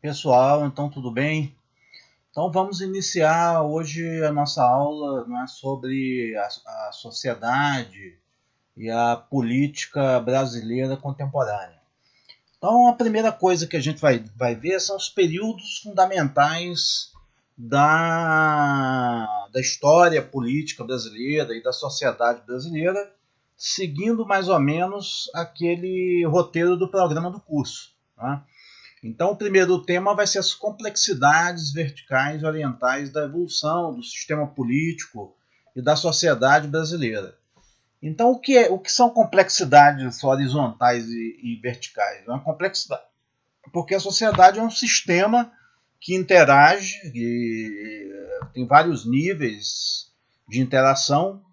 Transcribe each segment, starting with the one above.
Pessoal, então tudo bem? Então vamos iniciar hoje a nossa aula, não é, sobre a sociedade e a política brasileira contemporânea. Então a primeira coisa que a gente vai ver são os períodos fundamentais da história política brasileira e da sociedade brasileira, seguindo mais ou menos aquele roteiro do programa do curso. Né? Então, o primeiro tema vai ser as complexidades verticais e orientais da evolução do sistema político e da sociedade brasileira. Então, o que são complexidades horizontais e verticais? É uma complexidade, porque a sociedade é um sistema que interage e tem vários níveis de interação,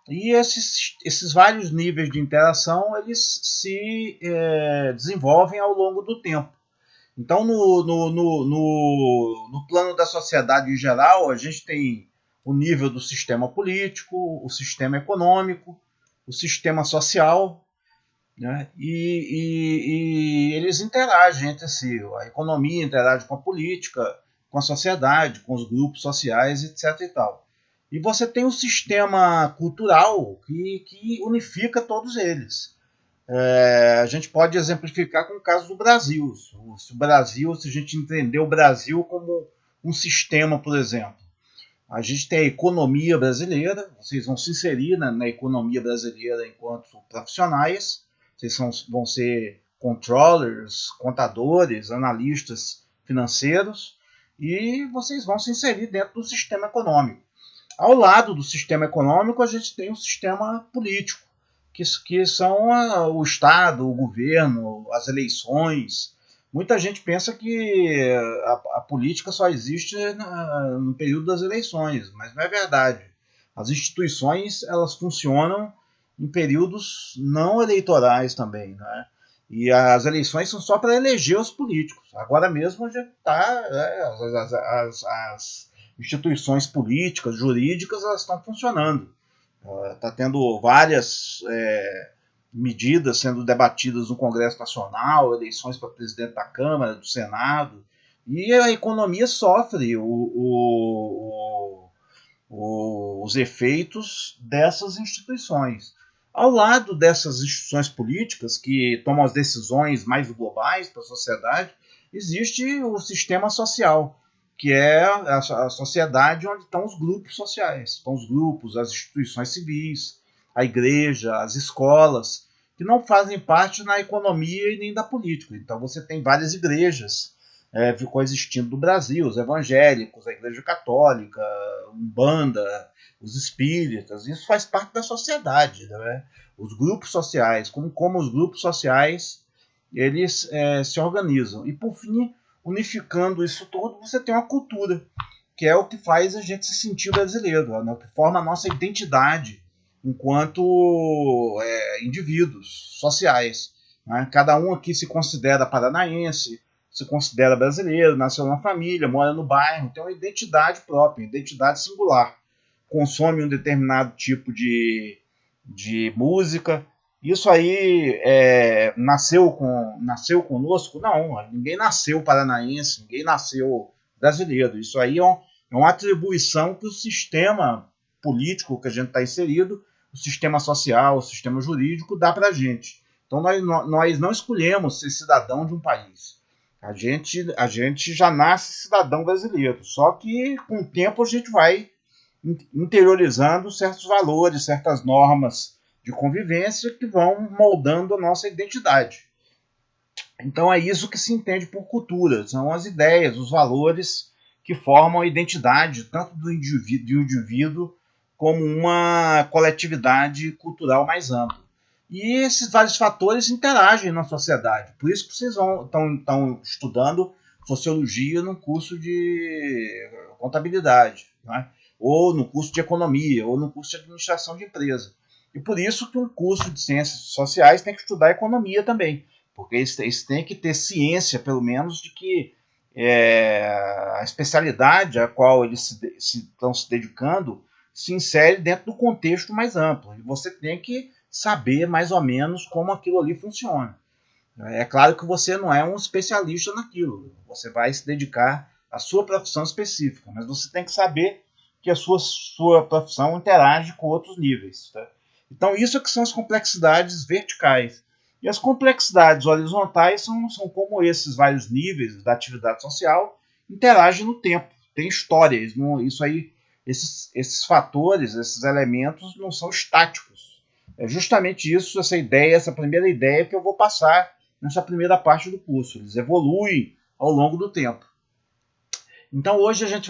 e esses vários níveis de interação eles se desenvolvem ao longo do tempo. Então, no plano da sociedade em geral, a gente tem o nível do sistema político, o sistema econômico, o sistema social, né? E eles interagem entre si. A economia interage com a política, com a sociedade, com os grupos sociais, etc. E tal. E você tem o sistema cultural que unifica todos eles. A gente pode exemplificar com o caso do Brasil. Se a gente entender o Brasil como um sistema, por exemplo, a gente tem a economia brasileira, vocês vão se inserir na economia brasileira enquanto profissionais, vão ser controllers, contadores, analistas financeiros, e vocês vão se inserir dentro do sistema econômico. Ao lado do sistema econômico, a gente tem o sistema político, que são o Estado, o governo, as eleições. Muita gente pensa que a política só existe no período das eleições, mas não é verdade. As instituições elas funcionam em períodos não eleitorais também, né? E as eleições são só para eleger os políticos. Agora mesmo já está, as instituições políticas, jurídicas, elas estão funcionando. Está tendo várias medidas sendo debatidas no Congresso Nacional, eleições para presidente da Câmara, do Senado, e a economia sofre os efeitos dessas instituições. Ao lado dessas instituições políticas que tomam as decisões mais globais para a sociedade, existe o sistema social, que é a sociedade onde estão os grupos sociais, estão os grupos, as instituições civis, a igreja, as escolas, que não fazem parte na economia e nem da política. Então você tem várias igrejas coexistindo no Brasil, os evangélicos, a igreja católica, a Umbanda, os espíritas, isso faz parte da sociedade, né? Os grupos sociais, como os grupos sociais eles se organizam. E por fim, unificando isso tudo, você tem uma cultura, que é o que faz a gente se sentir brasileiro, né? Que forma a nossa identidade enquanto indivíduos sociais. Né? Cada um aqui se considera paranaense, se considera brasileiro, nasceu na família, mora no bairro, tem uma identidade própria, identidade singular. Consome um determinado tipo de música. Isso aí nasceu conosco? Não, ninguém nasceu paranaense, ninguém nasceu brasileiro. Isso aí é uma atribuição que o sistema político que a gente está inserido, o sistema social, o sistema jurídico, dá para a gente. Então nós não escolhemos ser cidadão de um país. A gente já nasce cidadão brasileiro, só que com o tempo a gente vai interiorizando certos valores, certas normas de convivência que vão moldando a nossa identidade. Então é isso que se entende por cultura, são as ideias, os valores que formam a identidade tanto do indivíduo como uma coletividade cultural mais ampla. E esses vários fatores interagem na sociedade. Por isso que vocês estão estudando sociologia no curso de contabilidade, né? Ou no curso de economia, ou no curso de administração de empresa. E por isso que um curso de ciências sociais tem que estudar economia também, porque eles têm que ter ciência, pelo menos, de que a especialidade a qual eles estão se dedicando se insere dentro do contexto mais amplo. E você tem que saber mais ou menos como aquilo ali funciona. É claro que você não é um especialista naquilo, você vai se dedicar à sua profissão específica, mas você tem que saber que a sua profissão interage com outros níveis. Tá? Então, isso é que são as complexidades verticais. E as complexidades horizontais são como esses vários níveis da atividade social interagem no tempo, tem histórias. Isso aí, esses fatores, esses elementos não são estáticos. É justamente isso, essa ideia, essa primeira ideia que eu vou passar nessa primeira parte do curso. Eles evoluem ao longo do tempo. Então hoje a gente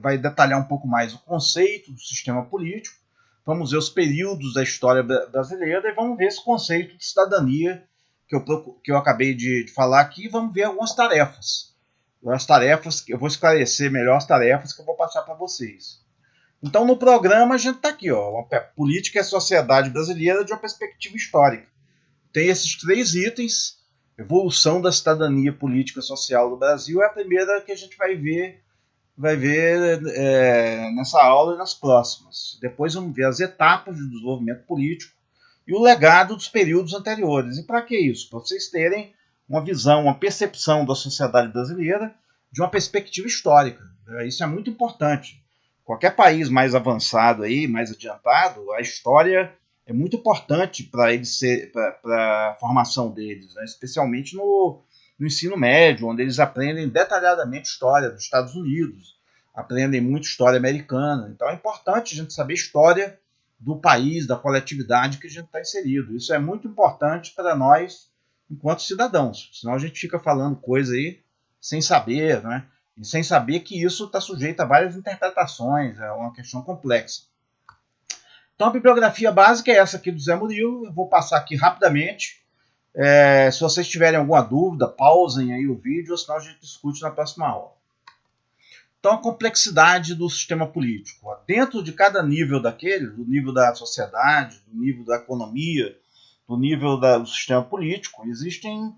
vai detalhar um pouco mais o conceito do sistema político, vamos ver os períodos da história brasileira e vamos ver esse conceito de cidadania que eu acabei de falar aqui e vamos ver algumas tarefas. As tarefas, eu vou esclarecer melhor as tarefas que eu vou passar para vocês. Então no programa a gente está aqui, ó, política e a sociedade brasileira de uma perspectiva histórica. Tem esses 3 itens. Evolução da cidadania política e social do Brasil é a primeira que a gente vai ver nessa aula e nas próximas. Depois vamos ver as etapas de desenvolvimento político e o legado dos períodos anteriores. E para que isso? Para vocês terem uma visão, uma percepção da sociedade brasileira de uma perspectiva histórica. Isso é muito importante. Qualquer país mais avançado aí, mais adiantado, a história é muito importante para para a formação deles, né? Especialmente no ensino médio, onde eles aprendem detalhadamente história dos Estados Unidos, aprendem muito história americana. Então é importante a gente saber história do país, da coletividade que a gente está inserido. Isso é muito importante para nós enquanto cidadãos, senão a gente fica falando coisa aí sem saber, né? E sem saber que isso está sujeito a várias interpretações, é uma questão complexa. Então a bibliografia básica é essa aqui do Zé Murilo, eu vou passar aqui rapidamente. Se vocês tiverem alguma dúvida, pausem aí o vídeo, senão a gente discute na próxima aula. Então a complexidade do sistema político. Dentro de cada nível daquele, do nível da sociedade, do nível da economia, do nível do sistema político, existem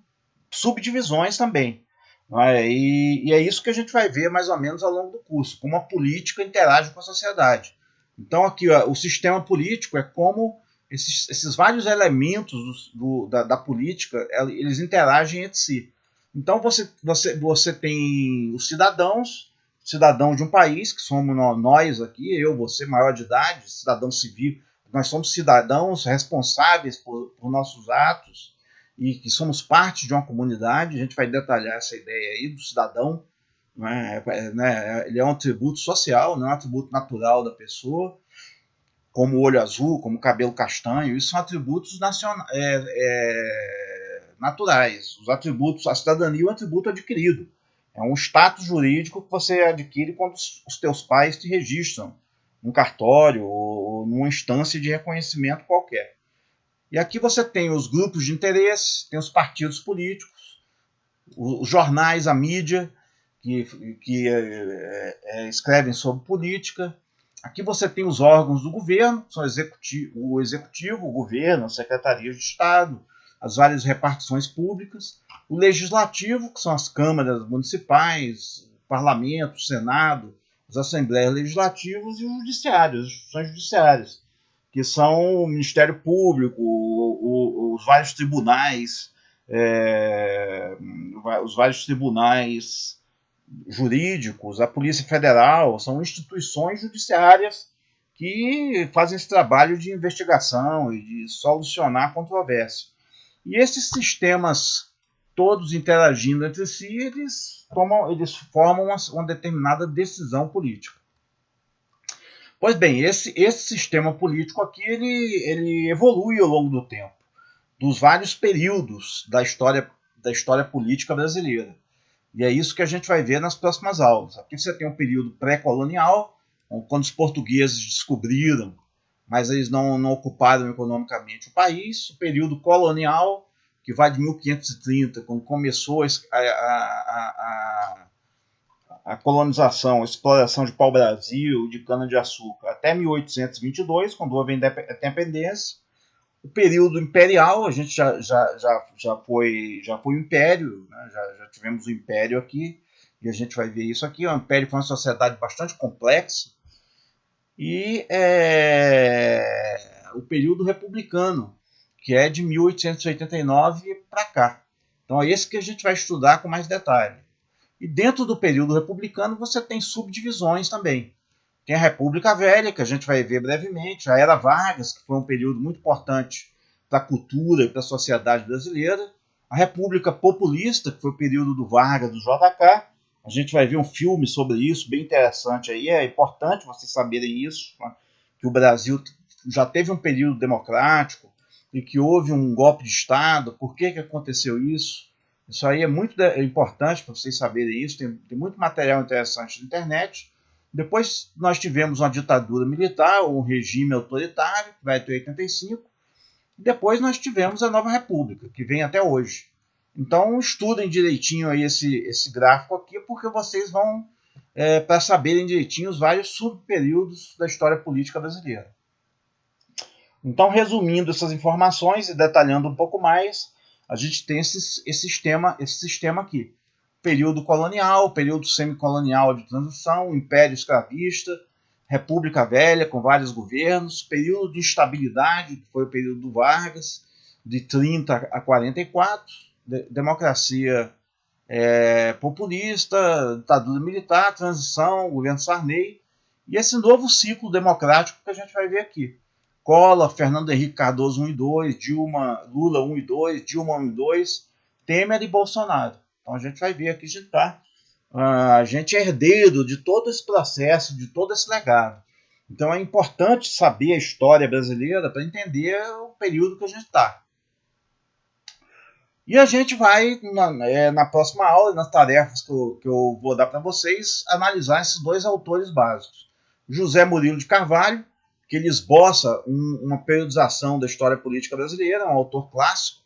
subdivisões também. E é isso que a gente vai ver mais ou menos ao longo do curso, como a política interage com a sociedade. Então aqui o sistema político é como esses vários elementos da política, eles interagem entre si. Então você tem os cidadãos de um país, que somos nós aqui, eu, você, maior de idade, cidadão civil, nós somos cidadãos responsáveis por nossos atos e que somos parte de uma comunidade. A gente vai detalhar essa ideia aí do cidadão, né? Ele é um atributo social, não é um atributo natural da pessoa, como o olho azul, como o cabelo castanho. Isso são atributos naturais. Os atributos, a cidadania é um atributo adquirido. É um status jurídico que você adquire quando os teus pais te registram num cartório ou numa instância de reconhecimento qualquer. E aqui você tem os grupos de interesse, tem os partidos políticos, os jornais, a mídia, que escrevem sobre política. Aqui você tem os órgãos do governo, que são o executivo, o governo, as secretarias de Estado, as várias repartições públicas, o legislativo, que são as câmaras municipais, o parlamento, o senado, as assembleias legislativas, e o judiciário, as instituições judiciárias, que são o Ministério Público, os vários tribunais, os vários tribunais jurídicos, a Polícia Federal, são instituições judiciárias que fazem esse trabalho de investigação e de solucionar controvérsia. E esses sistemas todos interagindo entre si, eles formam uma determinada decisão política. Pois bem, esse sistema político aqui, ele evolui ao longo do tempo, dos vários períodos da história política brasileira. E é isso que a gente vai ver nas próximas aulas. Aqui você tem um período pré-colonial, quando os portugueses descobriram, mas eles não ocuparam economicamente o país. O período colonial, que vai de 1530, quando começou a colonização, a exploração de pau-brasil, de cana-de-açúcar, até 1822, quando houve a independência. O período imperial, a gente já foi o império, né? já tivemos o império aqui, e a gente vai ver isso aqui. O império foi uma sociedade bastante complexa. E o período republicano, que é de 1889 para cá. Então é esse que a gente vai estudar com mais detalhe. E dentro do período republicano você tem subdivisões também. Tem a República Velha, que a gente vai ver brevemente, a Era Vargas, que foi um período muito importante para a cultura e para a sociedade brasileira, a República Populista, que foi o período do Vargas, do JK. A gente vai ver um filme sobre isso, bem interessante aí, é importante vocês saberem isso, né? Que o Brasil já teve um período democrático e que houve um golpe de Estado. Por que aconteceu isso? Isso aí é muito importante para vocês saberem isso, tem muito material interessante na internet. Depois nós tivemos uma ditadura militar, um regime autoritário, que vai até 85. Depois nós tivemos a Nova República, que vem até hoje. Então estudem direitinho aí esse gráfico aqui, porque vocês vão, para saberem direitinho os vários subperíodos da história política brasileira. Então, resumindo essas informações e detalhando um pouco mais, a gente tem esse sistema aqui. Período colonial, período semicolonial de transição, império escravista, República Velha com vários governos, período de instabilidade, que foi o período do Vargas, de 30 a 44, democracia populista, ditadura militar, transição, governo Sarney, e esse novo ciclo democrático que a gente vai ver aqui. Collor, Fernando Henrique Cardoso 1 e 2, Lula 1 e 2, Dilma 1 e 2, Temer e Bolsonaro. Então a gente vai ver aqui a gente é herdeiro de todo esse processo, de todo esse legado. Então é importante saber a história brasileira para entender o período que a gente está. E a gente vai, na próxima aula, nas tarefas que eu vou dar para vocês, analisar esses dois autores básicos. José Murilo de Carvalho, que ele esboça uma periodização da história política brasileira, um autor clássico,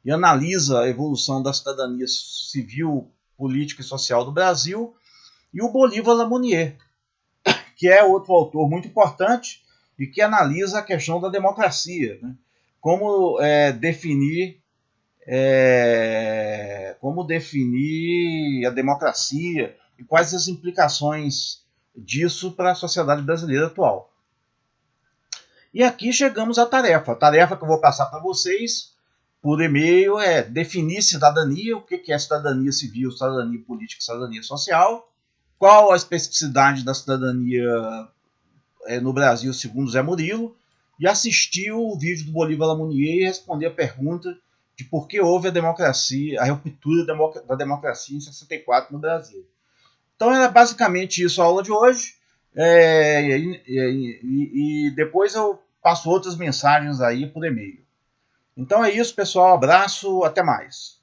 e analisa a evolução da cidadania civil, política e social do Brasil, e o Bolívar Lamounier, que é outro autor muito importante e que analisa a questão da democracia, né? Como definir a democracia e quais as implicações disso para a sociedade brasileira atual. E aqui chegamos à tarefa. A tarefa que eu vou passar para vocês por e-mail é definir cidadania, o que é cidadania civil, cidadania política, cidadania social, qual a especificidade da cidadania no Brasil segundo Zé Murilo, e assistir o vídeo do Bolívar Lamounier e responder a pergunta de por que houve a ruptura da democracia em 64 no Brasil. Então era basicamente isso a aula de hoje, e depois eu passo outras mensagens aí por e-mail. Então é isso, pessoal, abraço, até mais.